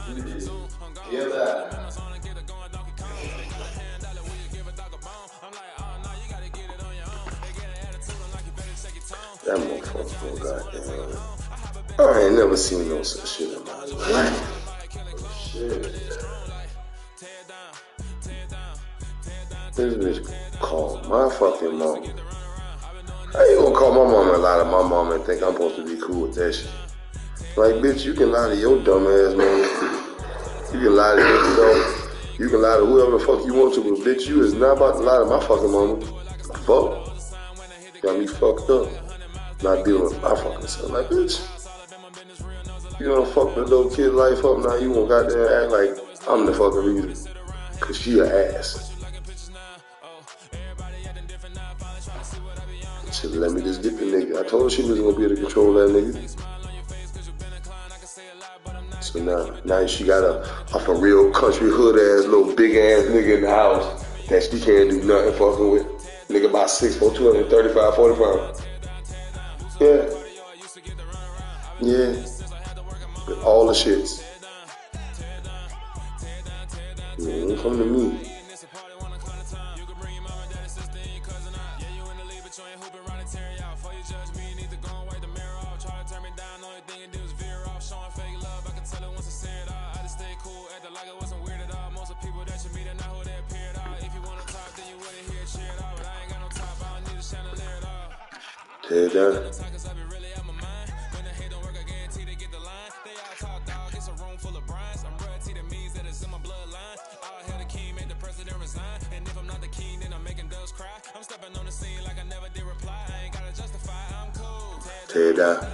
Yeah, that. That motherfucker, goddamn. I ain't never seen no such shit in my life. Shit. This bitch called my fucking mom. How you gonna call my mom and lie to my mom and think I'm supposed to be cool with that shit? Like, bitch, you can lie to your dumb ass man. You can lie to yourself. You can lie to whoever the fuck you want to, but bitch, you is not about to lie to my fucking mama. Fuck. Got me fucked up. Not dealing with my fucking son. Like, bitch, you done fuck the little kid life up, now you won't goddamn act like I'm the fucking reason. Cause she an ass. Should've let me just get the nigga. I told her she was gonna be able to control that nigga. So now she got a real country hood ass little big ass nigga in the house that she can't do nothing fucking with. Nigga about 6'4", 235, 40 pounds. Yeah. Yeah. With all the shits. Don't come to me. Tear it down. Tear it down.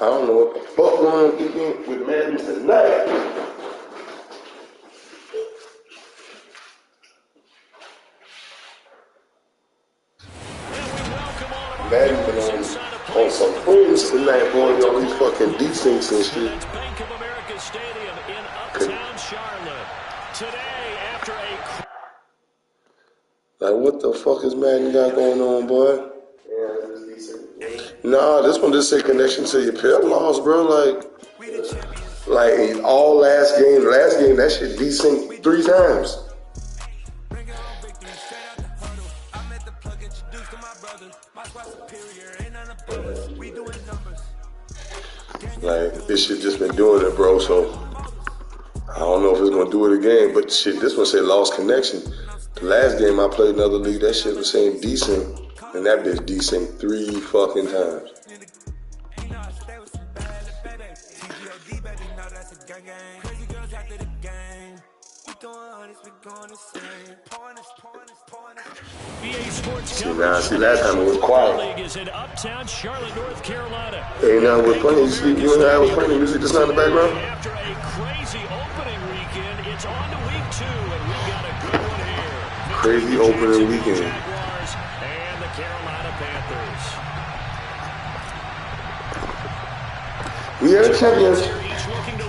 I don't know what the fuck going on with Madden tonight. Madden been on some fools tonight, boy, all these fucking defense and shit. Bank of America Stadium in uptown Charlotte. Today, after a... Like, what the fuck is Madden got going on, boy? Yeah, this is decent. Nah, this one just say connection to your pep loss, bro. Like all last game, that shit desync 3 times. Like, this shit just been doing it, bro, so I don't know if it's gonna do it again, but shit, this one say lost connection. The last game I played in another league, that shit was saying decent, and that bitch desync 3 fucking times. See, last time it was quiet. Hey, now we're playing. You and I was playing the music just now in the background. After a crazy opening weekend, it's on to week 2, and we got a good one here. Crazy opening weekend. Jaguars and the Carolina Panthers. We are the champions.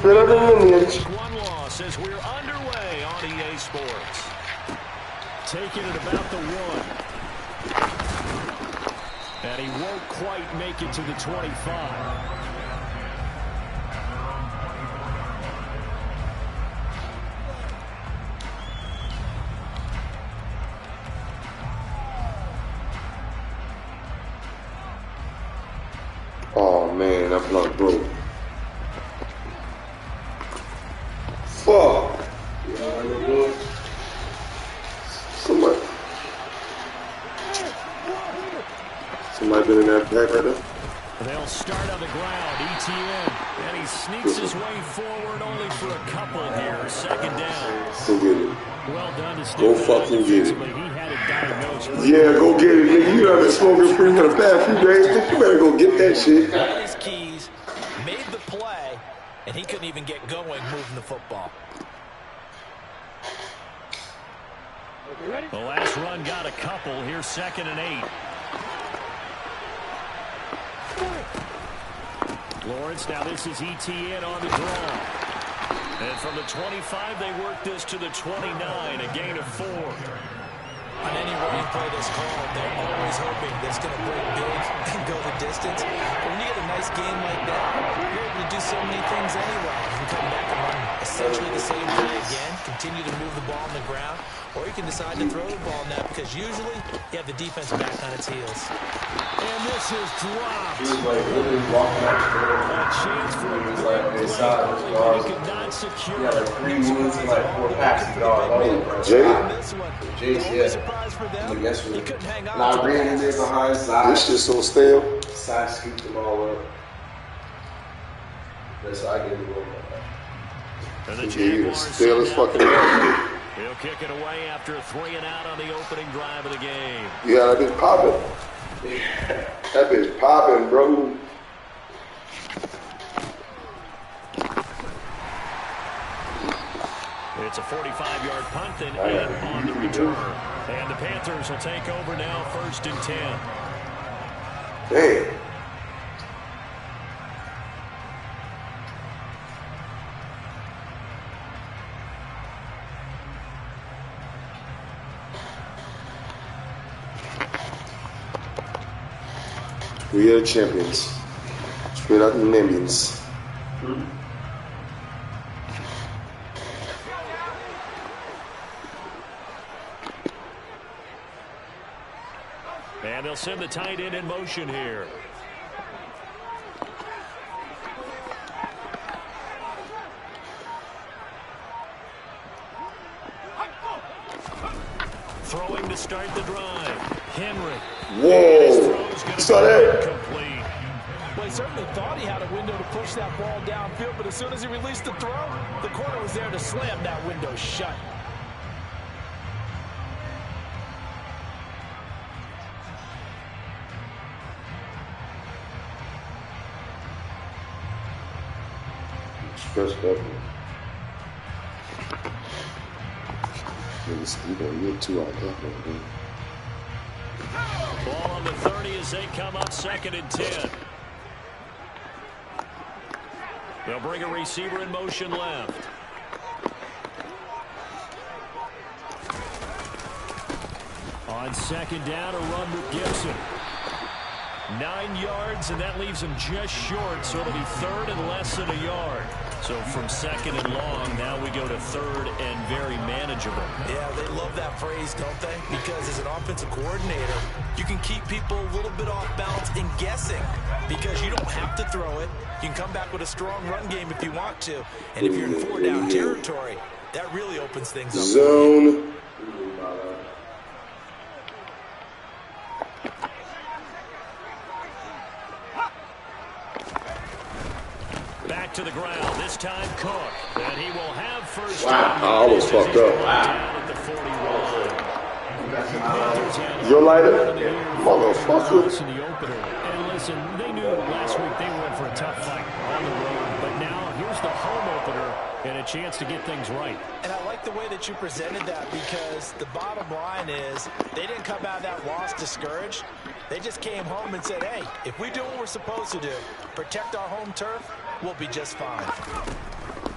Better than lineage. One loss as we're underway on EA Sports. Taking it about the 1. And he won't quite make it to the 25. Oh man, that block broke. Fuck. Somebody been in that pack right there. They'll start on the ground. ETN, and he sneaks his way forward only for a couple here. Second down. Go get it. Well done to Go fucking get it. He had it diagnosed. Yeah, go get it, nigga. You done been smoking free for the past few days. You better go get that shit. His keys, made the play, and he couldn't even get going moving the football. The last run got a couple. Here's 2nd and 8. Lawrence, now this is ETN on the draw. And from the 25, they work this to the 29, a gain of 4. On any running play that's called, they're always hoping that it's going to break big and go the distance. But when you get a nice game like that, you're able to do so many things anyway. You can come back and run essentially the same play again, continue to move the ball on the ground, or you can decide to throw the ball now because usually you have the defense back on its heels. And this is dropped. He was like literally walking out the door. A chance for a Like they saw his he guards. could not secure. He had like 3 moves and like 4 passes yards. Jay? Jace, yeah. Like yesterday. And I ran in there behind side. This shit so stale. Side scooped them all up. That's how I get it going. And the Yeah, you Jaguars stale as send out fucking hell. He'll kick it away after a 3 and out on the opening drive of the game. Yeah, that bitch popping. That bitch popping, bro. It's a 45-yard punt then in on the return. And the Panthers will take over now, 1st and 10. Damn. We are the champions. Straight out the Namians. And they'll send the tight end in motion here. Throwing to start the drive. Henry. Whoa. Saw that? Complete. Well, he certainly thought he had a window to push that ball downfield, but as soon as he released the throw, the corner was there to slam that window shut. Stressed up. You gonna get 2 out there, man. Ball on the 30 as they come up 2nd and 10. They'll bring a receiver in motion left. On 2nd down, a run with Gibson. 9 yards, and that leaves him just short, so it'll be 3rd and less than a yard. So from 2nd and long, now we go to 3rd and very manageable. Yeah, they love that phrase, don't they? Because as an offensive coordinator, you can keep people a little bit off balance and guessing because you don't have to throw it. You can come back with a strong run game if you want to. And if you're in 4-down territory, that really opens things up. Zone. Back to the ground, this time Cook. And he will have first Wow, down. I almost fucked up. Down at the 41. Your lighter? Motherfucker. In the opener. And listen, they knew last week they were in for a tough fight on the road. But now here's the home opener and a chance to get things right. And I like the way that you presented that because the bottom line is they didn't come out of that loss discouraged. They just came home and said, hey, if we do what we're supposed to do, protect our home turf, we'll be just fine.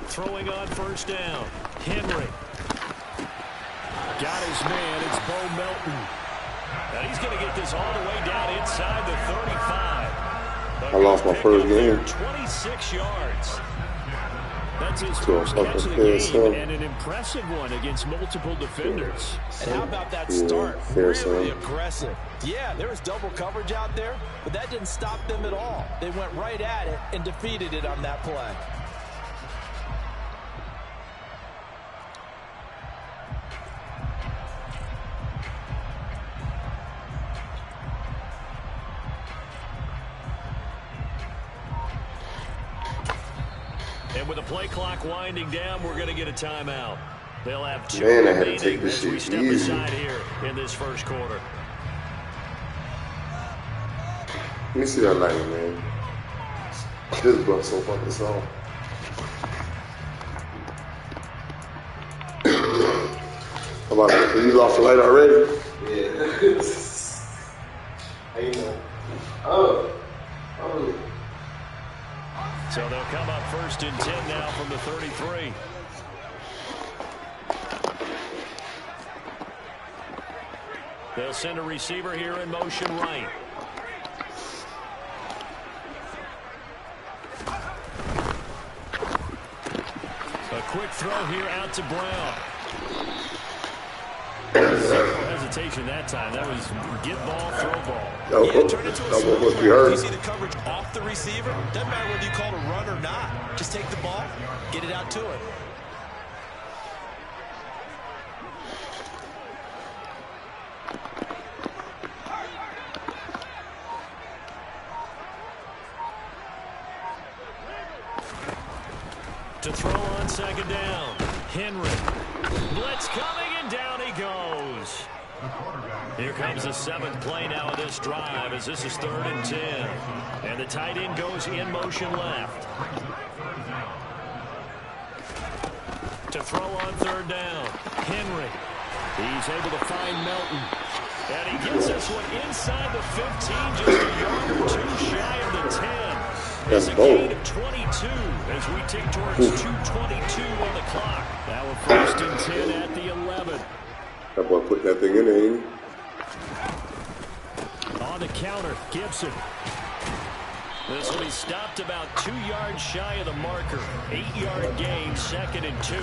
Throwing on first down. Henry. Got his man. It's Bo Melton. And he's going to get this all the way down inside the 35. I lost my first game. 26 yards. That's his So, first catch of the fair game, sum. and an impressive one against multiple defenders. And how about that Yeah, start? fair Really sum. aggressive. Yeah, there was double coverage out there, but that didn't stop them at all. They went right at it and defeated it on that play. And with the play clock winding down, we're going to get a timeout. They'll have 2 Man, I had to take remaining this as we shit step easy. aside here in this first quarter. Let me see that lighter, man. This blunt's so fucking soft. How about that? You lost the light already? Yeah. How you know? Oh. So they'll come up 1st and 10 now from the 33. They'll send a receiver here in motion right. A quick throw here out to Brown. Zero hesitation that time. That was get ball, throw ball. That must be hurt. You see the coverage off the receiver? Doesn't matter whether you call it a run or not. Just take the ball, get it out to him. To throw on 2nd down. Henry. Blitz coming, and down he goes. Here comes the 7th play now of this drive as this is 3rd and 10. And the tight end goes in motion left. To throw on 3rd down. Henry. He's able to find Melton. And he gets this one inside the 15, just a yard or 2 shy of the 10. It's a gain of 22 as we tick towards 2:22 on the clock. Now we're 1st and 10 at the 11. That boy put that thing in there, ain't he? On the counter, Gibson. This will be stopped about 2 yards shy of the marker. 8-yard gain, 2nd and 2.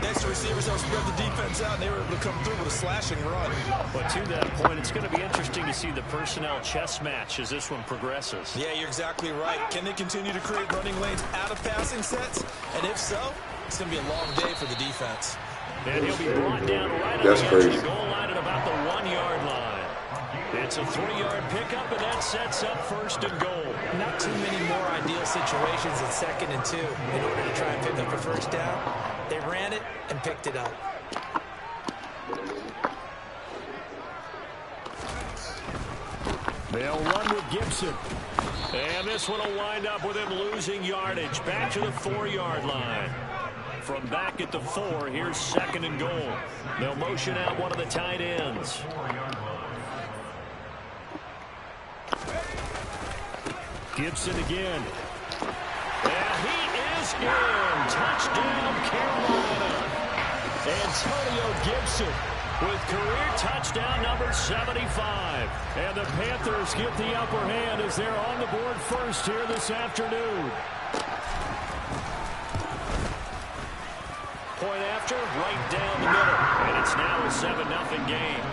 Next receivers help spread the defense out, and they were able to come through with a slashing run. But to that point, it's going to be interesting to see the personnel chess match as this one progresses. Yeah, you're exactly right. Can they continue to create running lanes out of passing sets? And if so, it's going to be a long day for the defense. And he'll be brought down right on the edge of the goal line at about the 1-yard line. It's a 3-yard pickup, and that sets up 1st and goal. Not too many more ideal situations at 2nd and 2 in order to try and pick up a 1st down. They ran it and picked it up. They'll run with Gibson. And this one will wind up with him losing yardage. Back to the 4-yard line. From back at the 4, here's 2nd and goal. They'll motion out one of the tight ends. Gibson again. And he is in. Touchdown, Carolina. Antonio Gibson with career touchdown number 75. And the Panthers get the upper hand as they're on the board 1st here this afternoon. Point after, right down the middle. And it's now a 7-0 game.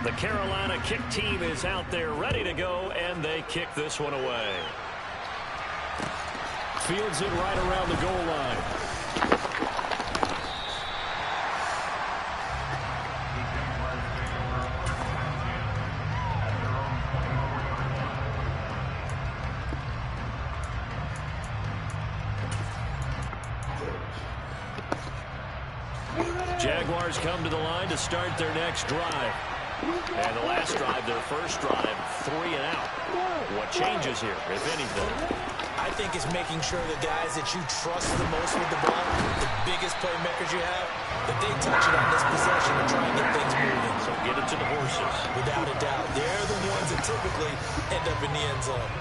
The Carolina kick team is out there ready to go, and they kick this one away. Fields it right around the goal line. Jaguars come to the line to start their next drive. And the last drive, their first drive, 3 and out. What changes here, if anything? I think it's making sure the guys that you trust the most with the ball, the biggest playmakers you have, that they touch it on this possession and try and get things moving. So get it to the horses. Without a doubt. They're the ones that typically end up in the end zone.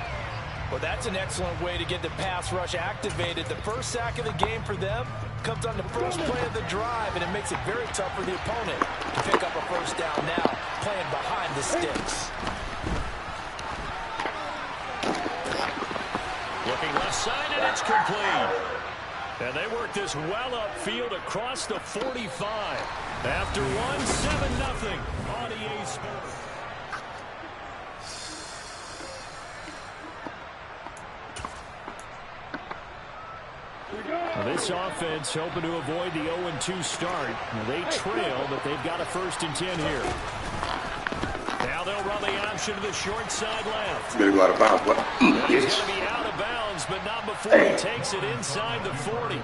Well, that's an excellent way to get the pass rush activated. The first sack of the game for them comes on the first play of the drive, and it makes it very tough for the opponent to pick up a first down now, playing behind the sticks. Looking left side, and it's complete. And they work this well upfield across the 45. After one, 7-0 on EA Sports. Well, this offense hoping to avoid the 0-2 start. Now, they trail, but they've got a 1st and 10 here. Now they'll run the option to the short side left. Better go out of bounds, but He's going to be out of bounds, but not before he takes it inside the 40.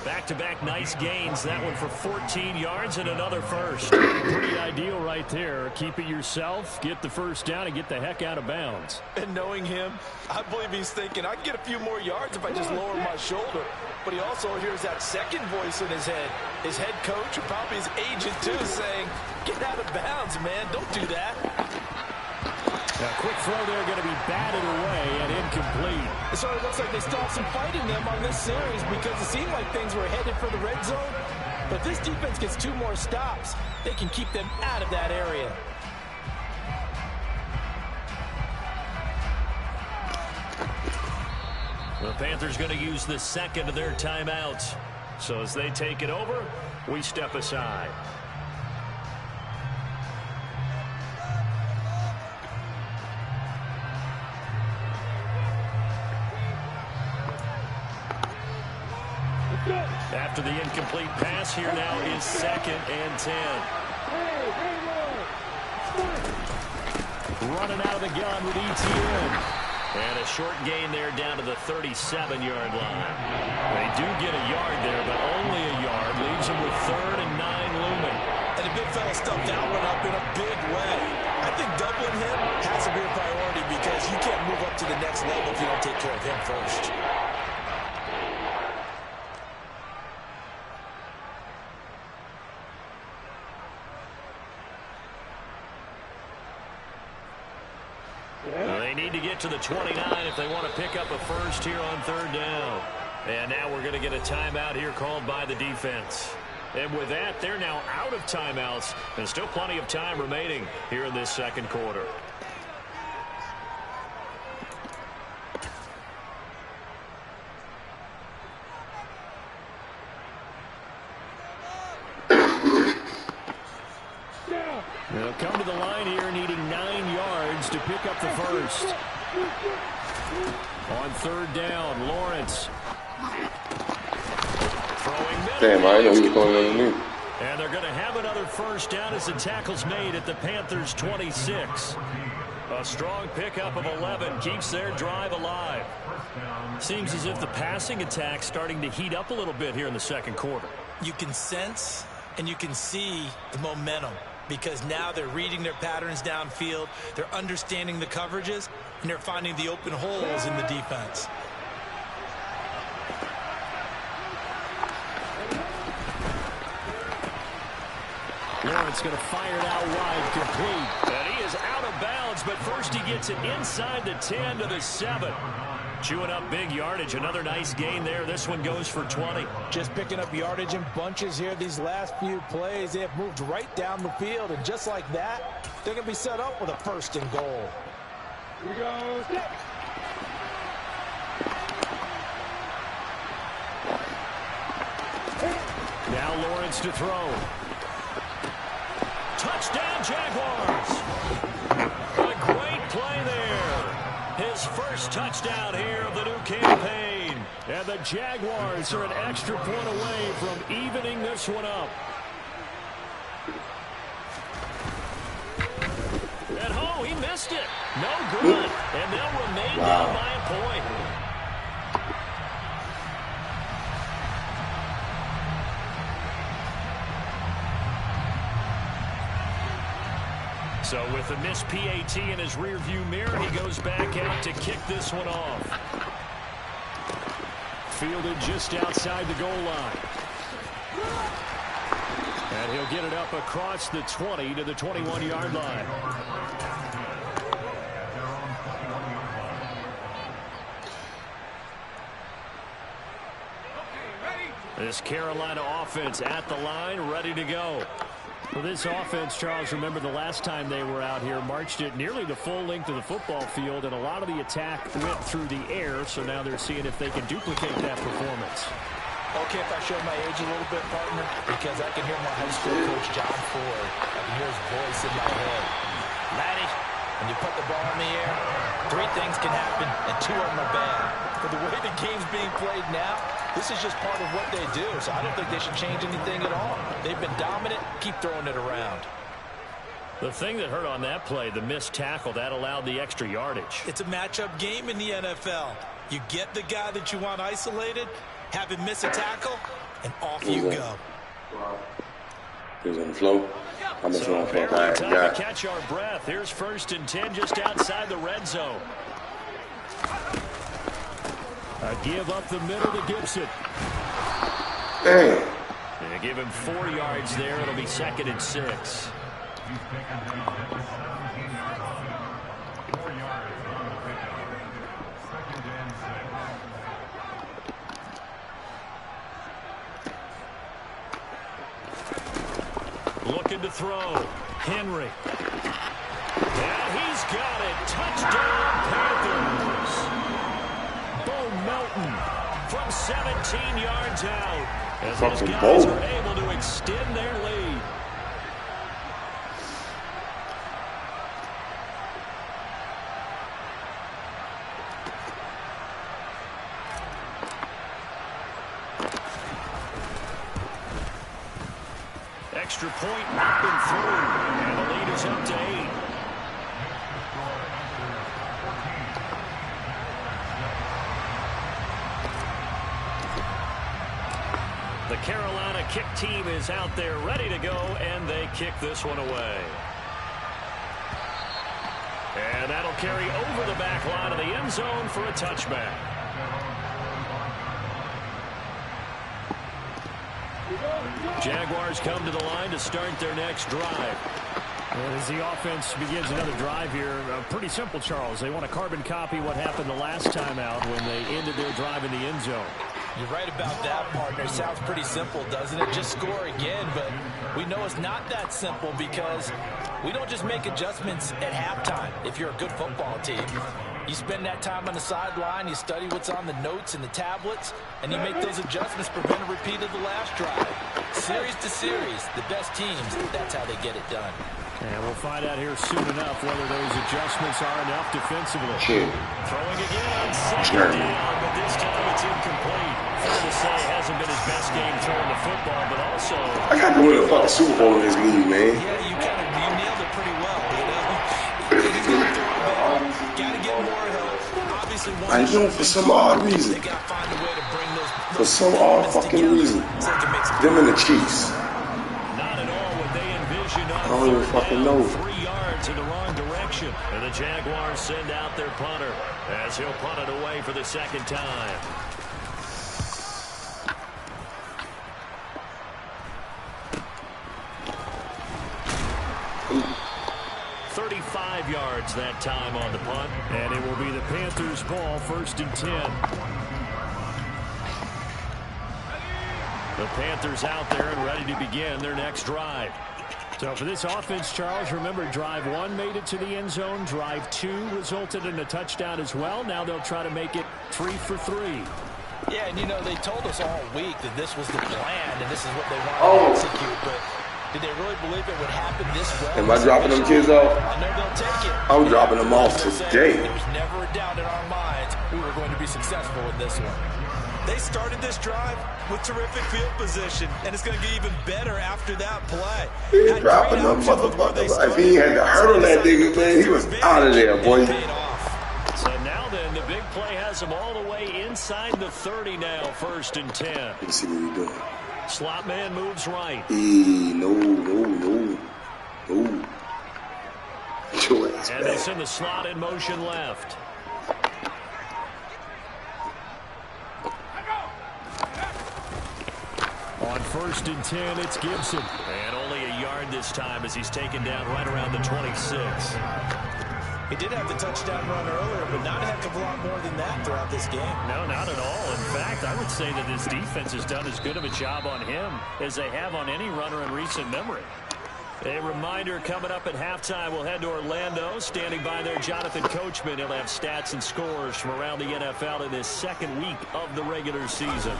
Back-to-back nice gains. That one for 14 yards and another first. Pretty ideal right there. Keep it yourself, get the first down, and get the heck out of bounds. And knowing him, I believe he's thinking, I can get a few more yards if I just lower my shoulder. But he also hears that second voice in his head. His head coach, or probably his agent too, saying, get out of bounds, man. Don't do that. Now, quick throw there, going to be batted away and incomplete. So it looks like they still have some fight in them on this series because it seemed like things were headed for the red zone. But this defense gets 2 more stops. They can keep them out of that area. The Panthers going to use the second of their timeouts. So as they take it over, we step aside. After the incomplete pass, here now is 2nd and 10. Running out of the gun with ETN. And a short gain there down to the 37-yard line. They do get a yard there, but only a yard. Leaves them with 3rd and 9 looming. And the big fella stuffed that one up in a big way. I think doubling him has to be a priority because you can't move up to the next level if you don't take care of him first. They need to get to the 29 if they want to pick up a first here on 3rd down. And now we're going to get a timeout here called by the defense. And with that, they're now out of timeouts. And still plenty of time remaining here in this 2nd quarter. They'll come to the line here needing 9 yards to pick up the first. On 3rd down, Lawrence. damn, I didn't know he was going underneath. And they're going to have another first down as the tackle's made at the Panthers' 26. A strong pickup of 11 keeps their drive alive. Seems as if the passing attack's starting to heat up a little bit here in the 2nd quarter. You can sense and you can see the momentum because now they're reading their patterns downfield, they're understanding the coverages, and they're finding the open holes in the defense. Lawrence going to fire it out wide, complete. And he is out of bounds, but first he gets it inside the 10 to the 7. Chewing up big yardage. Another nice gain there. This one goes for 20. Just picking up yardage in bunches here these last few plays. They have moved right down the field, and just like that, they're going to be set up with a 1st and goal. Here we go. Step. Now Lawrence to throw. Touchdown, Jaguars. A great play there. His first touchdown here of the new campaign. And the Jaguars are an extra point away from evening this one up. And oh, he missed it. No good. And they'll remain down by a point. So with a missed PAT in his rearview mirror, he goes back out to kick this one off. Fielded just outside the goal line. And he'll get it up across the 20 to the 21-yard line. This Carolina offense at the line, ready to go. For this offense, Charles, remember the last time they were out here, marched it nearly the full length of the football field, and a lot of the attack went through the air, so now they're seeing if they can duplicate that performance. Okay, if I show my age a little bit, partner, because I can hear my high school coach, John Ford. I can hear his voice in my head. Laddie, when you put the ball in the air, 3 things can happen, and 2 of them are bad. For the way the game's being played now, this is just part of what they do, so I don't think they should change anything at all. They've been dominant. Keep throwing it around. The thing that hurt on that play, the missed tackle, that allowed the extra yardage. It's a matchup game in the NFL. You get the guy that you want isolated, have him miss a tackle, and off you go. He was on the floor. I'm just on the floor. Time to catch our breath. Here's 1st and 10 just outside the red zone. A give up the middle to Gibson. Damn. They give him 4 yards there. It'll be 2nd and 6. Looking to throw. Henry. And he's got it. Touchdown, Panthers. Bo Melton from 17 yards out. As these guys are able to extend their lead. Extra point not been through, and the lead is up to 8. The Carolina kick team is out there ready to go, and they kick this one away. And that'll carry over the back line of the end zone for a touchback. Jaguars come to the line to start their next drive. And as the offense begins another drive here, pretty simple, Charles. They want to carbon copy what happened the last time out when they ended their drive in the end zone. You're right about that, partner. Sounds pretty simple, doesn't it? Just score again, but we know it's not that simple because we don't just make adjustments at halftime if you're a good football team. You spend that time on the sideline, you study what's on the notes and the tablets, and you make those adjustments, prevent a repeat of the last drive. Series to series, the best teams, that's how they get it done. And we'll find out here soon enough whether those adjustments are enough defensively. Throwing again on 2nd down, but this time it's incomplete. Fair to say, hasn't been his best game throwing the football, but also... I got to win a fucking Super Bowl in this league, man. Yeah, you nailed it pretty well, you know? Gotta get more help. Obviously, I know for some odd reason. For some odd fucking reason. Them and the Chiefs. Not at all what they envisioned. I don't even fucking know. 3 yards in the wrong direction. And the Jaguars send out their punter as he'll punt it away for the 2nd time. Yards that time on the punt, and it will be the Panthers' ball, 1st and 10. The Panthers out there and ready to begin their next drive. So for this offense, Charles, remember drive 1 made it to the end zone. Drive 2 resulted in a touchdown as well. Now they'll try to make it 3 for 3. Yeah, and you know, they told us all week that this was the plan and this is what they wanted to execute, but did they really believe it would happen this well? Am I dropping them kids off? I know they'll take it. I'm dropping them off today. There's never a doubt in our minds we were going to be successful with this one. They started this drive with terrific field position, and it's going to get even better after that play. He's dropping them motherfuckers. If he had to hurdle that nigga, man, he was out of there, boy. So now then, the big play has him all the way inside the 30 now, 1st and 10. Let's see what he's doing. Slot man moves right. No. And they send the slot in motion left. On 1st and 10, it's Gibson. And only a yard this time as he's taken down right around the 26. He did have the touchdown run earlier, but not a heck of a lot more than that throughout this game. No, not at all. In fact, I would say that this defense has done as good of a job on him as they have on any runner in recent memory. A reminder, coming up at halftime, we'll head to Orlando. Standing by there, Jonathan Coachman. He'll have stats and scores from around the NFL in this second week of the regular season.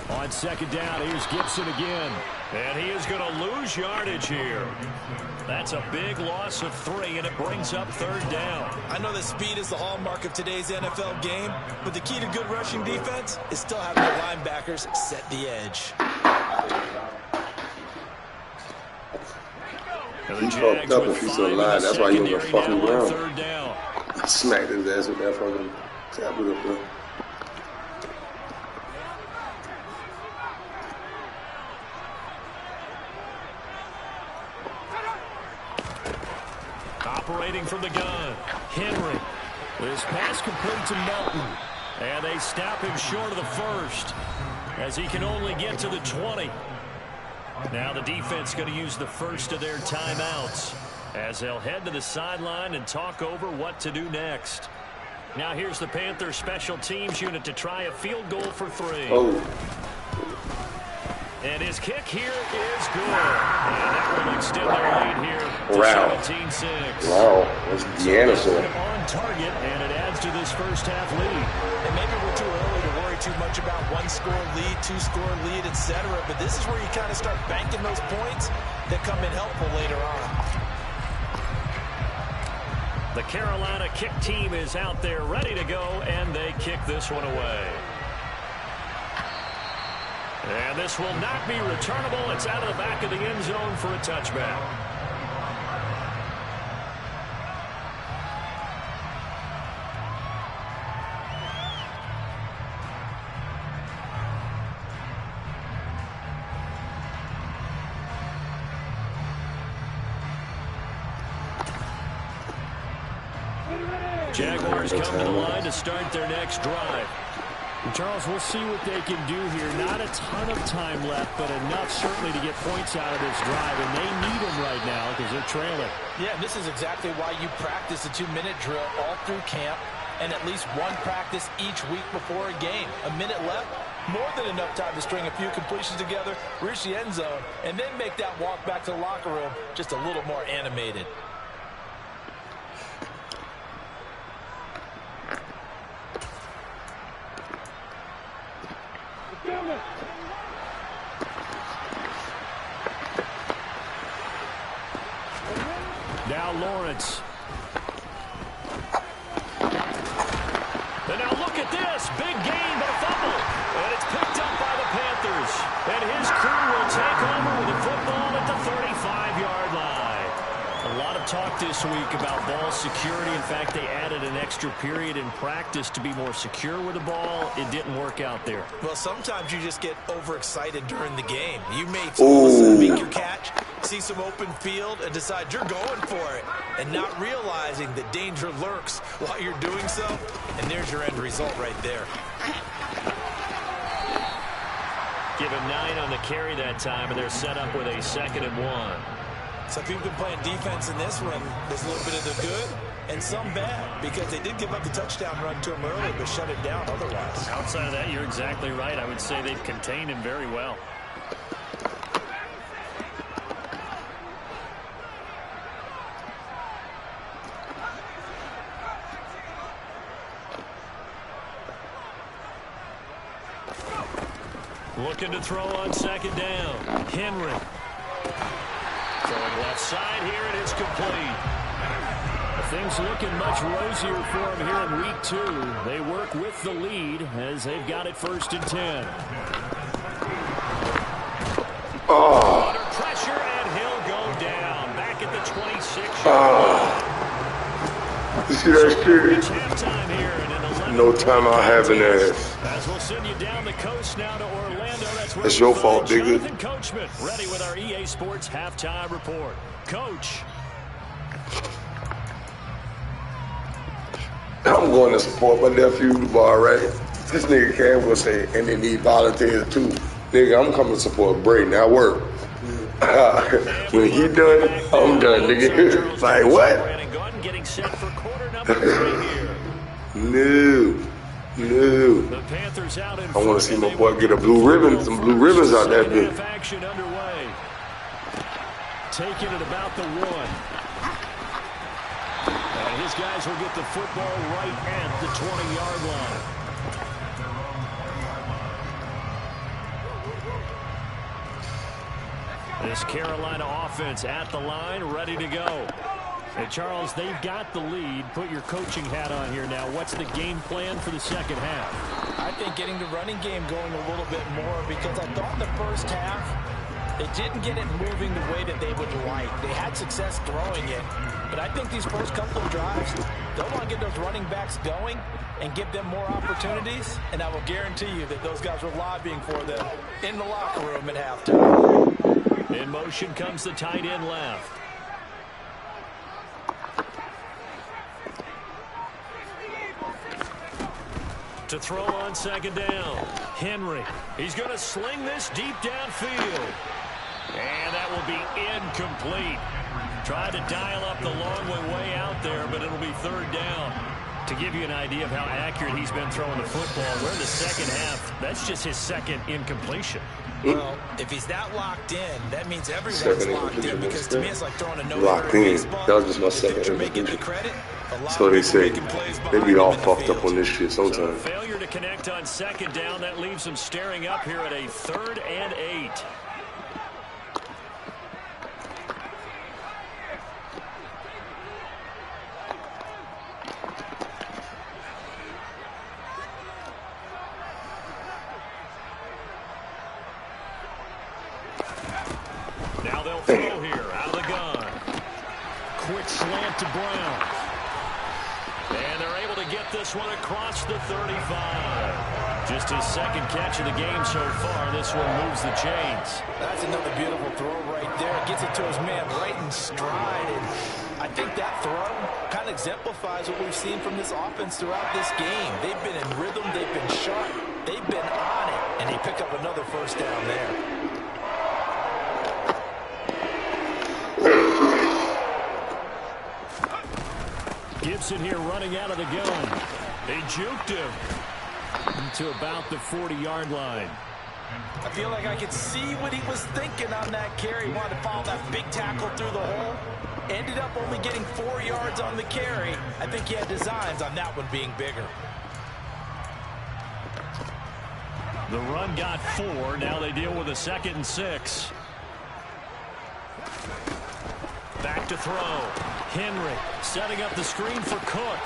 On second down, here's Gibson again. And he is going to lose yardage here. That's a big loss of 3, and it brings up third down. I know that speed is the hallmark of today's NFL game, but the key to good rushing defense is still having the linebackers set the edge. He fucked up if he's still alive. That's why he was a fucking ground. I smacked his ass with that fucking tablet up there. Operating from the gun, Henry. This pass complete to Melton. And they stop him short of the first, as he can only get to the 20. Now the defense going to use the first of their timeouts, as they'll head to the sideline and talk over what to do next. Now here's the Panthers special teams unit to try a field goal for 3. Oh. And his kick here is good. And that will extend their lead here to 17-6. Wow, that's Deanna. So on target, and it adds to this first half lead. And maybe we're too early to worry too much about 1-score lead, 2-score lead, etc. But this is where you kind of start banking those points that come in helpful later on. The Carolina kick team is out there ready to go, and they kick this one away. And this will not be returnable. It's out of the back of the end zone for a touchback. Jaguars come to the line to start their next drive. And Charles, we'll see what they can do here. Not a ton of time left, but enough certainly to get points out of this drive, and they need them right now because they're trailing. Yeah, this is exactly why you practice a 2-minute drill all through camp and at least one practice each week before a game. A minute left, more than enough time to string a few completions together, reach the end zone, and then make that walk back to the locker room just a little more animated. Now Lawrence. And now look at this. Big gain, but a fumble. And it's picked up by the Panthers. And his crew will take over with the football at the 35-yard line. A lot of talk this week about ball security. In fact, they added an extra period in practice to be more secure with the ball. It didn't work out there. Well, sometimes you just get overexcited during the game. You may make your catch, see some open field, and decide you're going for it, and not realizing that danger lurks while you're doing so. And there's your end result right there. Give him 9 on the carry that time, and they're set up with a 2nd and 1. So if you've been playing defense in this one, there's a little bit of the good and some bad, because they did give up the touchdown run to him early, but shut it down otherwise. Outside of that, you're exactly right. I would say they've contained him very well. Looking to throw on 2nd down. Henry. Throwing left side here, and it's complete. Things looking much rosier for them here in week 2. They work with the lead as they've got it 1st and 10. Under pressure, and he'll go down. Back at the 26. You see that shit? No time I'll have in there. As we'll send you down the coast now to Orlando. That's your fault, digger. Jonathan Coachman, ready with our EA Sports halftime report. Coach. I'm going to support my nephew, all right? This nigga Campbell say, and they need volunteers too. Nigga, I'm coming to support Brady. Now work. When he done, I'm done, nigga. Like, what? gun, getting set for quarter number 3 here. No. The Panthers out in I want to see my boy get a blue ribbon, some blue ribbons out there, bitch. Action underway. Taking it about the 1. And his guys will get the football right at the 20-yard line. This Carolina offense at the line, ready to go. And Charles, they've got the lead. Put your coaching hat on here now. What's the game plan for the second half? I think getting the running game going a little bit more, because I thought the first half, they didn't get it moving the way that they would like. They had success throwing it, but I think these first couple of drives, they'll want to get those running backs going and give them more opportunities, and I will guarantee you that those guys were lobbying for them in the locker room at halftime. In motion comes the tight end left. To throw on second down. Henry. He's going to sling this deep downfield. And that will be incomplete. Tried to dial up the long way out there, but it'll be third down. To give you an idea of how accurate he's been throwing the football, we're in the second half. That's just his second incompletion. Well, if he's that locked in, that means everyone's locked in, because to me it's like throwing a no-hitter Locked in. baseball. That was just my second incompletion. So they say. They be all fucked up on this shit sometimes. So failure to connect on second down. That leaves them staring up here at a 3rd and 8. Now they'll throw here out of the gun. Quick slant to Brown. And they're able to get this one across the 35. Just his second catch of the game so far. This one moves the chains. That's another beautiful throw right there. Gets it to his man right in stride. And I think that throw kind of exemplifies what we've seen from this offense throughout this game. They've been in rhythm. They've been sharp. They've been on it. And they pick up another first down there. Gibson here running out of the gun. They juked him to about the 40-yard line. I feel like I could see what he was thinking on that carry. He wanted to follow that big tackle through the hole. Ended up only getting 4 yards on the carry. I think he had designs on that one being bigger. The run got 4. Now they deal with a 2nd and 6. Back to throw. Henry setting up the screen for Cook.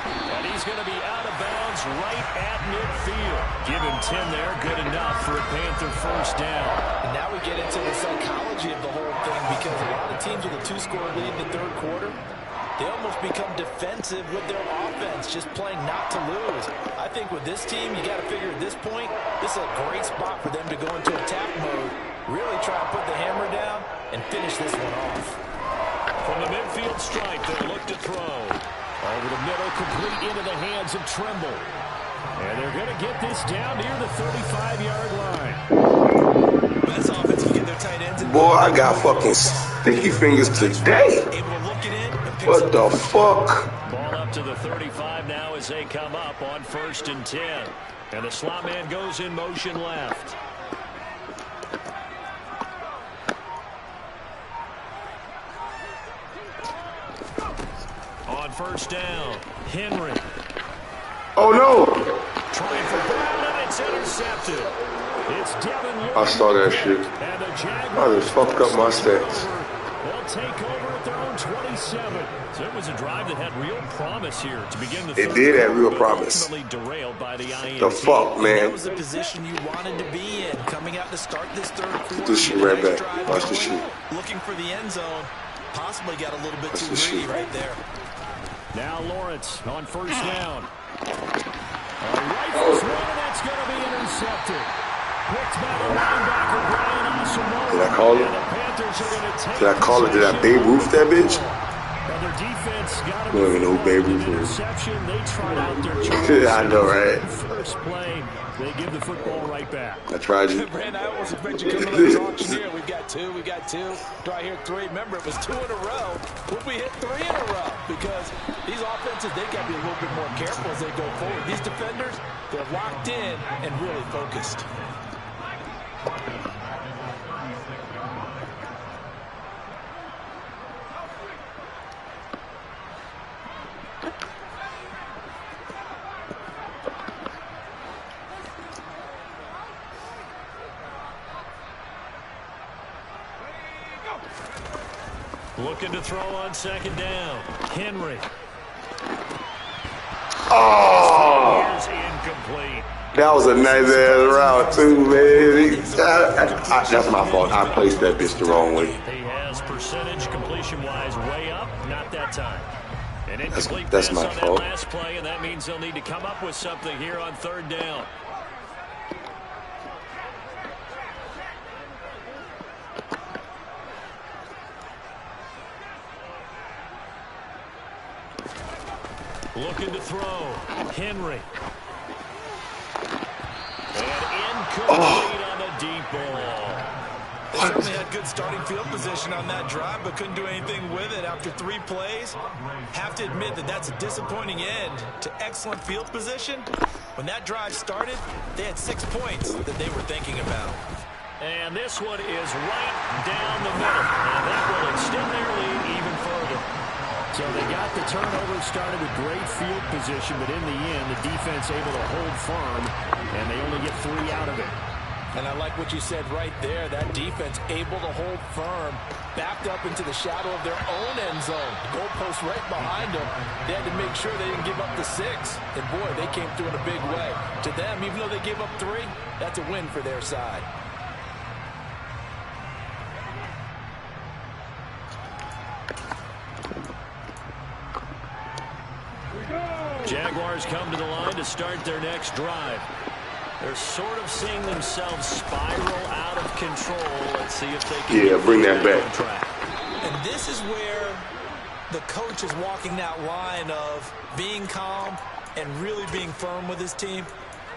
And he's going to be out of bounds right at midfield. Give him 10 there. Good enough for a Panther first down. And now we get into the psychology of the whole thing, because a lot of teams with a 2-score lead in the third quarter, they almost become defensive with their offense, just playing not to lose. I think with this team, you got to figure at this point, this is a great spot for them to go into attack mode, really try to put the hammer down and finish this one off. From the midfield stripe, they'll look to throw. Over the middle, complete into the hands of Trimble. And they're going to get this down near the 35-yard line. Best offense can get their tight ends. Boy, I got fucking sticky fingers today. What the fuck? Ball up to the 35 now as they come up on 1st and 10. And the slot man goes in motion left. On 1st down, Henry. Oh no! Trying for Brown, and it's intercepted. It's Devin Lloyd. I saw that shit. And the I just fucked up my stats. They'll take over at their own 27. So it was a drive that had real promise here to begin the It third did have quarter, real but promise. ultimately derailed by the INT. The fuck, man? That was the position you wanted to be in, coming out to start this third quarter. Put this shit right back. Watch this shit. Looking for the end zone. Possibly got a little bit Watch too this greedy shit. right there. Now Lawrence on 1st down. A rifles one, and that's going to be intercepted. Picked by the linebacker, Brian Asamoah. Did I call it? And the Panthers are going to take Did I call it? Did I Babe Ruth that bitch? And they're defense got Don't even know who Babe Ruth is. Interception. They tried out their choice. I know, right? First play, they give the football right back. I tried you. Brand, I almost expect you coming on the auctioneer. We've got two. Do I hear three? Remember, it was 2 in a row. Would we hit 3 in a row? Because these offenses, they got to be a little bit more careful as they go forward. These defenders, they're locked in and really focused. Looking to throw on second down. Henry. Oh! Here's incomplete. That was a nice ass route too, man. That's my fault. I placed that bitch the wrong way. He has percentage completion-wise way up. Not that time. An incomplete That's pass my on fault. that last play, and that means they'll need to come up with something here on third down. Looking to throw. Henry. And incomplete on the deep ball. They certainly had good starting field position on that drive, but couldn't do anything with it after 3 plays. Have to admit that that's a disappointing end to excellent field position. When that drive started, they had 6 points that they were thinking about. And this one is right down the middle. And that will extend their lead even further. So they got the turnover started with great field position, but in the end, the defense able to hold firm, and they only get 3 out of it. And I like what you said right there. That defense able to hold firm, backed up into the shadow of their own end zone. Goalpost right behind them. They had to make sure they didn't give up the 6. And boy, they came through in a big way. To them, even though they gave up 3, that's a win for their side. Jaguars come to the line to start their next drive. They're sort of seeing themselves spiral out of control. Let's see if they can bring that back. And this is where the coach is walking that line of being calm and really being firm with his team.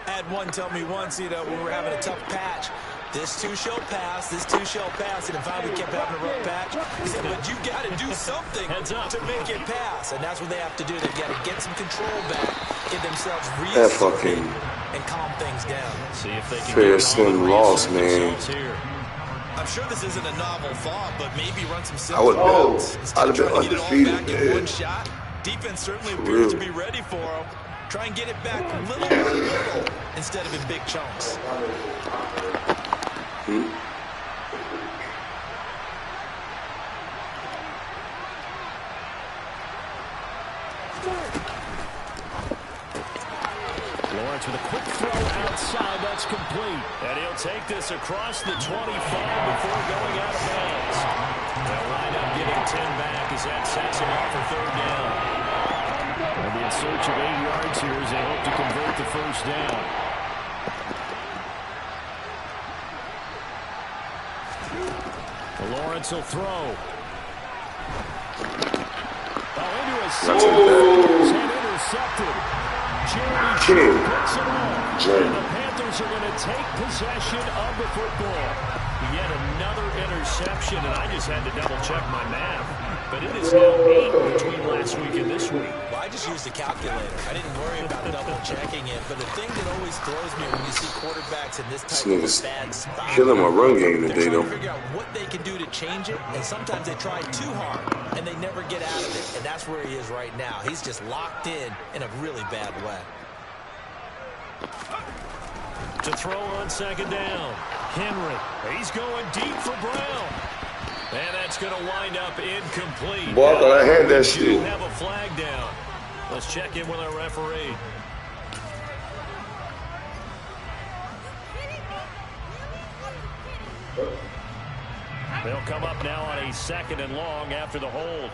I had one tell me once, when we were having a tough patch, this too shall pass, this too shall pass, and finally we kept having a rough patch. He said, but you got to do something to make it pass, and that's what they have to do. They've got to get some control back, get themselves reassured, and calm things down. See if they can fair sim loss, man. I'm sure this isn't a novel thought, but maybe run some I would I'd have been undefeated, man. one shot. Defense certainly appears to be ready for them. Try and get it back little by little instead of in big chunks. Lawrence with a quick throw outside. That's complete. And he'll take this across the 25 before going out of bounds. They'll wind up getting 10 back as that sets him up for third down. They'll be in search of 8 yards here as they hope to convert the first down. Lawrence will throw. Into his intercepted. Jerry picks it up. And the Panthers are going to take possession of the football. Yet another interception, and I just had to double-check my math. But it is now 8 between last week and this week. Well, I just used a calculator. I didn't worry about double-checking it. But the thing that always throws me when you see quarterbacks in this type of bad spot, killing my run game today, they're trying though. to figure out what they can do to change it, and sometimes they try too hard, and they never get out of it. And that's where he is right now. He's just locked in a really bad way. To throw on second down. Henry. He's going deep for Brown. And that's going to wind up incomplete. Boy, I thought I had that shit. Have a flag down. Let's check in with our referee. They'll come up now on a 2nd and long after the hold.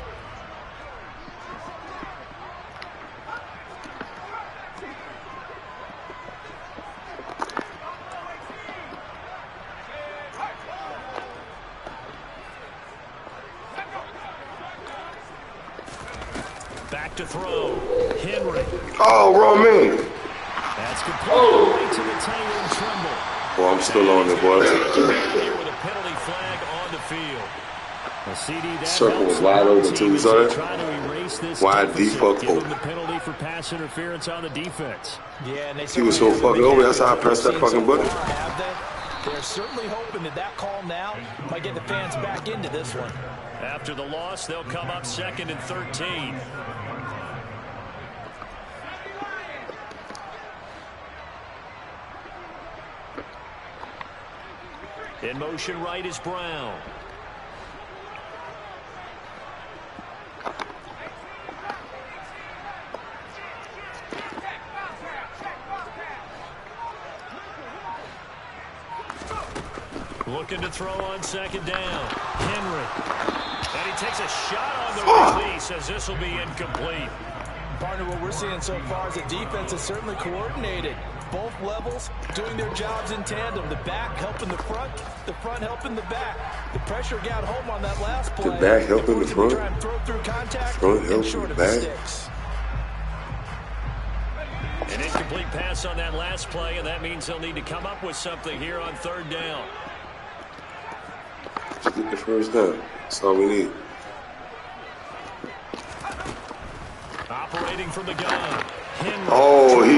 back to throw. Henry. Oh, wrong man. That's complete to the tight end Trimble. Well, I'm still on it, boy. With a penalty flag on the field. Circle was wide open too, you saw that? Wide default open. The penalty for pass interference on the defense. Yeah, and he was so fucking over. That's how I pressed that fucking button. They're certainly hoping that call now might get the fans back into this one. After the loss, they'll come up 2nd and 13. In motion right is Brown. Looking to throw on 2nd down. Henry. And he takes a shot on the release as this will be incomplete. Partner, what we're seeing so far is the defense is certainly coordinated. Both levels doing their jobs in tandem. The back helping the front helping the back. The pressure got home on that last play. The back helping the front. Throw through contact. Front helping the back. An incomplete pass on that last play, and that means they'll need to come up with something here on 3rd down. Just get the first down. That's all we need. Operating from the gun. Henry. Oh, he.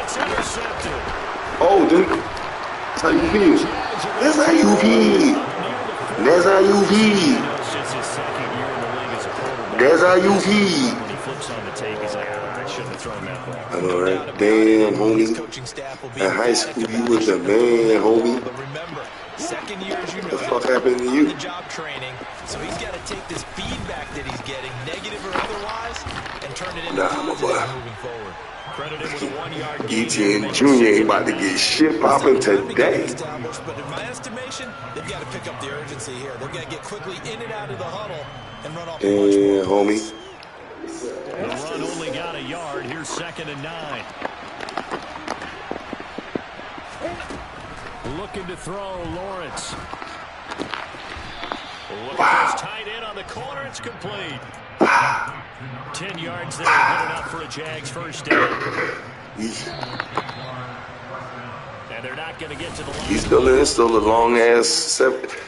It's intercepted. Oh, dude. That's how you feel. That's how you feel. That's how you feel. It's his 2nd year in the league as a quarterback. That's how you feel. When he flips on the tape, he's like, I shouldn't have thrown that ball. I know, right? Damn, homie. In high school, you was the man, homie. But remember, 2nd year, as you know, What the fuck happened to you? the job training. So he's got to take this feedback that he's getting, negative or otherwise, and turn it into positive moving forward. Credited with a 1-yard gain. ETN Jr. ain't about to get shit popping today. But in my estimation, they've got to pick up the urgency here. They've got to get quickly in and out of the huddle and run off the Yeah, homie. The run only got a yard. Here's 2nd and 9. Looking to throw, Lawrence. Look at this tight end on the corner. It's complete. 10 yards there, good enough for a Jags first down. And they're not going to get to the line. He's still in. Still a long ass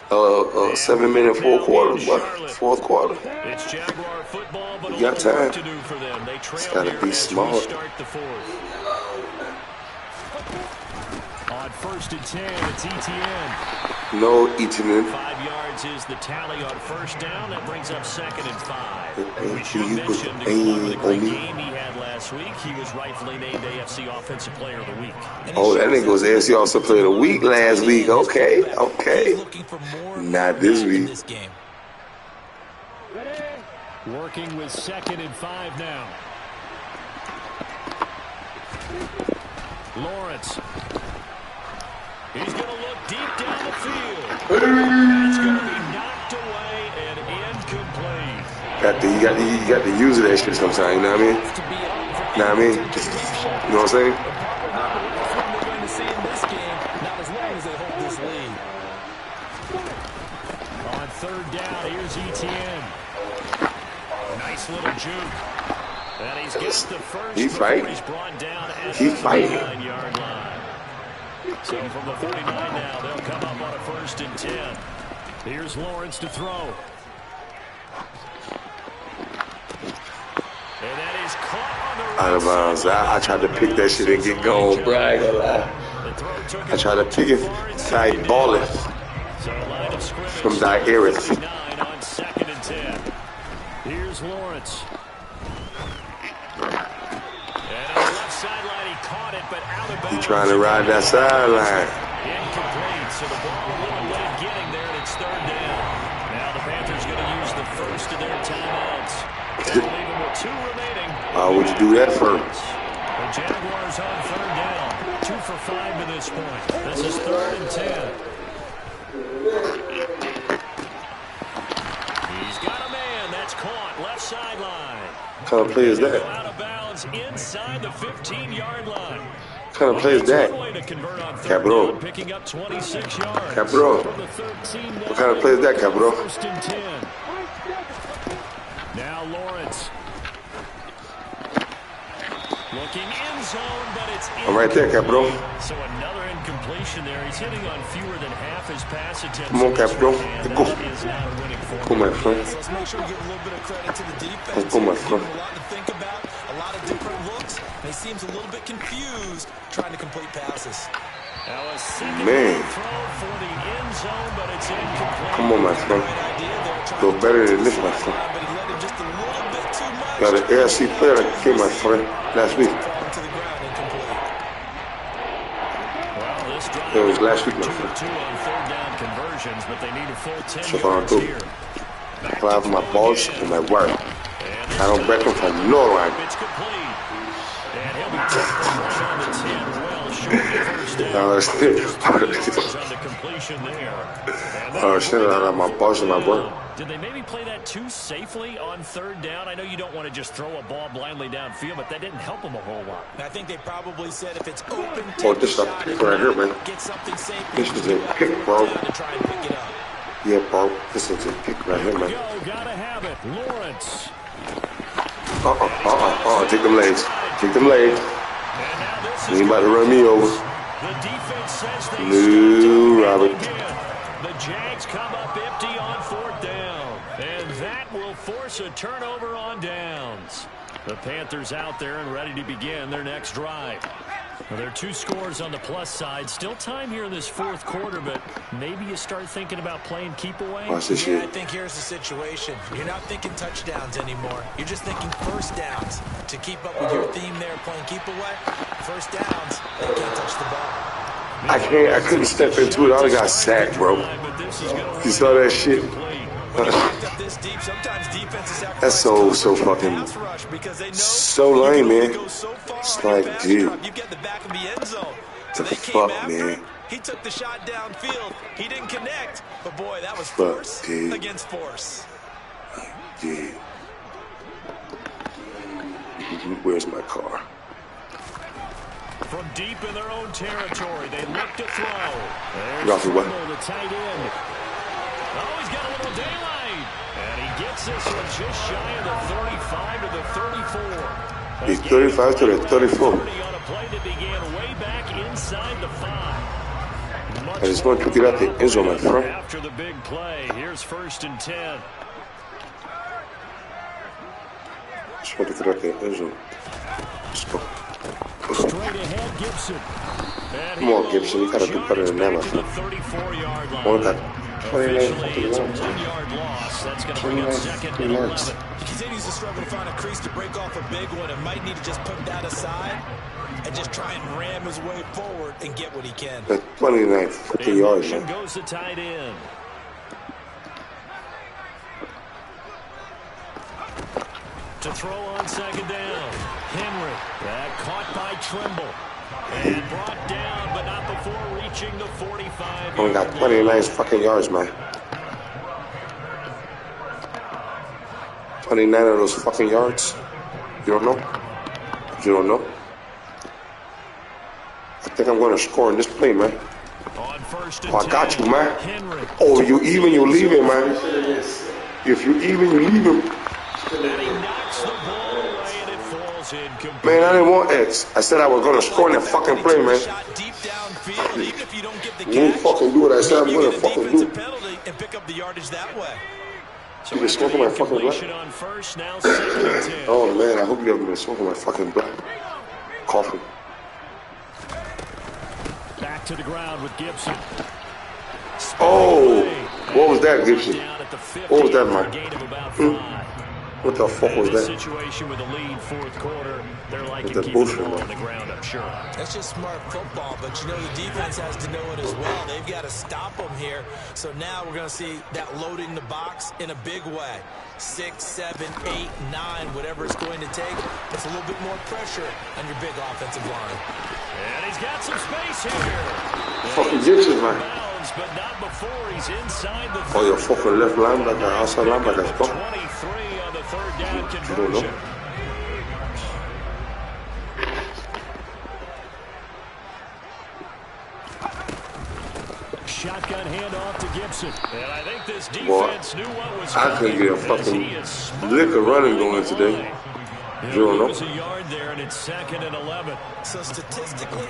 7-minute fourth quarter. It's Jaguar football, but you got time. To do for them. They trail It's gotta be smart. Start the 4th. On 1st and 10, it's ETN. No ETN. 5 yards is the tally on 1st down. That brings up 2nd and 5. We should You put mention the with the great on me. game he had last week. He was rightfully named AFC Offensive Player of the Week. Oh, that nigga was AFC also Player of the Week last week. Okay. Not this week. Working with 2nd and 5 now. Lawrence. He's going to look deep down the field. It's going to be knocked away and incomplete. You got to use that shit sometimes, you know what I mean? You know what I mean? You know what I'm saying? They're going to see in this game, not as long as they hold this lead. On 3rd down, here's ETN. Nice little juke. And he's gets the first. He fighting. He's brought down at He fighting. the 9-yard line. So from the 39 now, they'll come up on a 1st and 10. Here's Lawrence to throw. And that is caught on the Out of bounds. I tried to pick that shit and get going, bro. I ain't gonna lie. I tried to pick it. Tight ballin'. From Dierith. On 2nd and 10. Here's Lawrence. Sideline, he caught it, but out of bounds. He trying to ride that sideline. Incomplete, so the ball a little late getting there, and it's 3rd down. Now the Panthers going to use the first of their timeouts. They'll leave them with 2 remaining. Why would you do that first? The Jaguars on 3rd down. 2 for 5 to this point. This is 3rd and 10. He's got a man. That's caught. Left sideline. What kind of play is that? Out of bounds inside the 15-yard line. What kind of play is that? Capital. Picking up 26 yards. Capital. What kind of play is that, Capital? 1st and 10. Now Lawrence. Looking in zone, but it's I'm right there, Capro. So another incompletion there. He's hitting on fewer than half his pass attempts. Come on, Capro. Let's go. Let's go, my friend. Let's make sure we give a little bit of credit to the defense. Let's go, my friend. A lot to think about, a lot of different looks. And he seems a little bit confused trying to complete passes. Man. Come on, my friend. Go better than this, my friend. Got an AFC player that came, my friend, last week. It was last week, my friend. So I do. I have my balls and my work. I don't break them for no line. Oh shit, I have my balls and my work. Did they maybe play that too safely on third down? I know you don't want to just throw a ball blindly downfield, but that didn't help them a whole lot. I think they probably said if it's open, oh, this is a pick right here, man. This is a pick, bro. Yeah, bro. This is a pick right here, man. Gotta have it. Lawrence. Take them legs. Take them legs. You about to run me over. The defense says they no, Robert. The Jags come up empty on fourth down. And that will force a turnover on downs. The Panthers out there and ready to begin their next drive. Well, there are 2 scores on the plus side. Still time here in this fourth quarter, but maybe you start thinking about playing keep away. I think here's the situation. You're not thinking touchdowns anymore. You're just thinking first downs. To keep up with your theme there, playing keep away, first downs, they can't touch the ball. I couldn't step into it. I would have got sacked, bro. You saw that shit? That's so fucking so lame, man. It's like, dude, the fuck, man. He took the shot downfield. He didn't connect, but boy, that was force against force. Dude, where's my car? From deep in their own territory, they look to throw. There's the tight end. Oh, he's got a little daylight. And he gets this one just shy of the 35 to the 34. He's 35 to the 34. On a play that began way back inside the 5. I just want to get out the end zone, my friend. After the big play, here's 1st and 10. Just want to get out the end zone. Let's go. Straight ahead, Gibson. Come on, Gibson. You gotta do better than that, my friend. 34-yard line. One got 29 fucking yards. 1-yard loss. That's going to bring up 2nd and 11. He continues to struggle to find a crease to break off a big one and might need to just put that aside and just try and ram his way forward and get what he can. That's 29 fucking yards, man. Goes the tight end. To throw on 2nd down. Henry. That caught by Trimble. And brought down, but not before reaching the 45. Only got 29 fucking yards, man. 29 of those fucking yards. You don't know? You don't know? I think I'm going to score in this play, man. Oh, I got you, man. Oh, you even, you leave it, man. If you even, you leave him. Man, I didn't want X. I said I was going to score in that fucking play, man. You won't fucking do what I said I'm going to fucking do. You been smoking my fucking blood? Oh, man, I hope you haven't been smoking my fucking blood. Coughing. Back to the ground with Gibson. Oh, what was that, Gibson? What was that, man? What the fuck was that? Situation with a lead fourth quarter. They're like the bullshit on the ground, I'm sure. That's just smart football, but you know the defense has to know it as well. They've got to stop them here. So now we're going to see that loading the box in a big way. 6, 7, 8, 9, whatever it's going to take. It's a little bit more pressure on your big offensive line. And he's got some space here. Fucking Gibson, man. But not before he's inside the oh, your fucking left linebacker, outside linebacker, let's go. 23 on the third down conversion. You don't know. Shotgun handoff to Gibson. And I think this defense knew what was I couldn't get a fucking lick of running going today. You don't lose a yard there, and it's 2nd and 11. So statistically,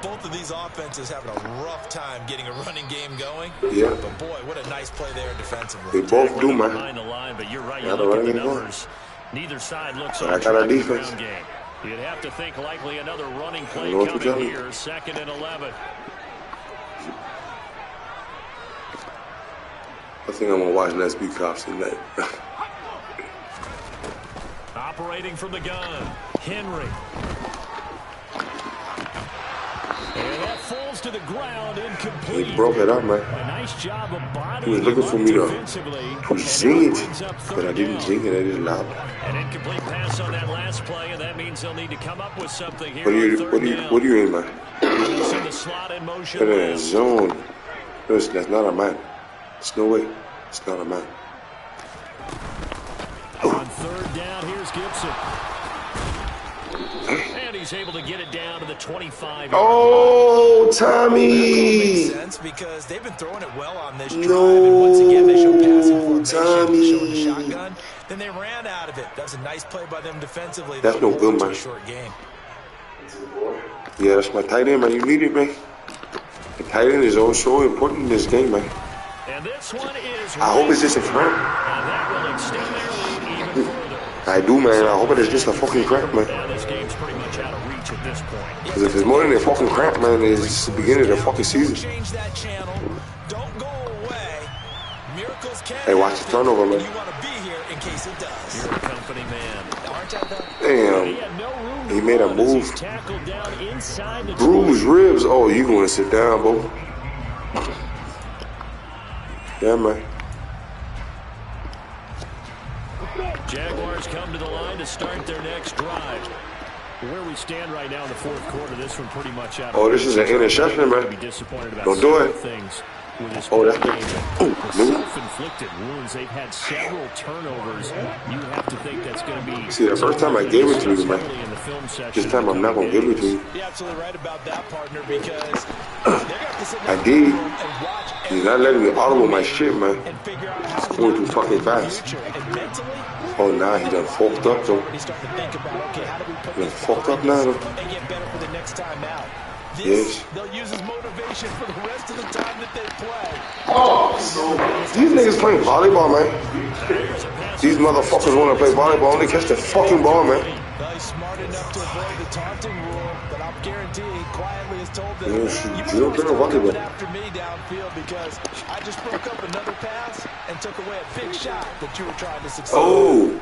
both of these offenses having a rough time getting a running game going. Yeah. But boy, what a nice play there defensively. They both do, man. Behind the line, but you're right. You Got look the at the running numbers. Neither side looks But on I got our track in the defense. ground game. You'd have to think likely another running play know what to tell coming you. here. 2nd and 11. I think I'm gonna watch Let's Be Cops tonight. Operating from the gun, Henry. And that falls to the ground, incomplete. He broke it up, man. A nice job of bodying He was looking for me to sing it, but I didn't sing it. I just loud. An incomplete pass on that last play, and that means they'll need to come up with something here. What do you mean, man? He's in the slot in motion. Put it in a zone. Listen, that's not a man. There's no way. It's not a man. On 3rd down, here's Gibson. And he's able to get it down to the 25. Oh, Tommy! Makes sense because they've been throwing it well on this drive, and once again they showed passing formation, they showed a shotgun, then they ran out of it. That was a nice play by them defensively. That's no good, man. Short game. Yeah, that's my tight end, man. You need it, man. The tight end is also important in this game, man. And this one is I hope it's just a cramp. And that will extend their lead even further. I do, man. I hope it is just a fucking cramp, man. Now this game's pretty much out of reach at this point. Because if it's more than a fucking cramp, man, it's the beginning of the fucking season. Change that channel. Don't go away. Miracles can Hey, watch the turnover, man. You want to be here in case it does. You're a company man. Aren't I, though? Damn. Had no room to He made a run as move. he's tackled down inside the Bruised ribs. Oh, you gonna sit down, bro? Yeah, man. Jaguars come to the line to start their next drive. Where we stand right now in the 4th quarter, this one pretty much out of Oh, this is an interception, man. be disappointed about Don't do it. things with this Oh, that's game. the Self-inflicted wounds. They've had several turnovers. You have to think that's going to be. See, the first time I gave it to you, man. In the film section This time I'm not gonna give it to you. You're absolutely right about that, partner, because they're going to have to sit I down did. and watch He's not letting me audible my shit, man. and figure out how to Going do too it fucking in the fast. future. And mentally, Oh, nah, he done fucked up, though. he's starting to think about, okay, how do we put He done this fucked up behind now, us though. and get better for the next time out. This, Yes. they'll use as motivation for the rest of the time that they play. Oh, these niggas playing volleyball, man. These motherfuckers want to play volleyball. They catch the fucking ball, man. Well, he's smart enough to avoid the taunting rule, but I'll guarantee he quietly has told them, Yeah, shoot, you you better don't play start volleyball. coming after me downfield because I just broke up another pass and took away a big shot that you were trying to succeed. Oh,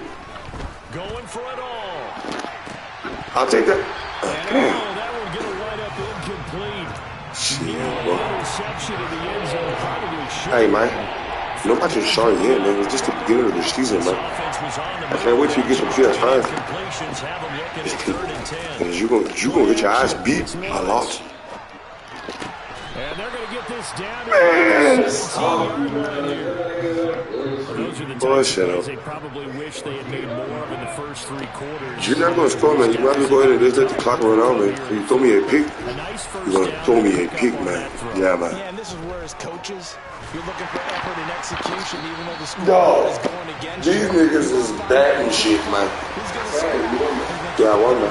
Going for it all. I'll take that. And Damn. that will get a wide up incomplete. Shit, Nearly bro. interception in the end zone. Probably should. Hey, man. Nobody's starting yet, man. It's just the beginning of the season, man. I can't wait till you get some PS5. Completions have them looking at 3rd and 10. Because you gonna get your ass beat a lot. And they're going to get this down to Man. the 17-yard line here. Those are the Boy, types shut of up. plays they probably wish they had made more of in the first 3 quarters. You're not gonna score, man. You might as well go ahead and just let the clock run out, man. You throw me a pick, A nice first you're gonna down. throw me a Pick up pick, on man. that throw. Yeah, man. Yeah, and this is where as coaches, you're looking for effort and execution even though the score Dog, is going against these you. niggas is bad and shit, man. Who's going to score? Yeah, I won, man.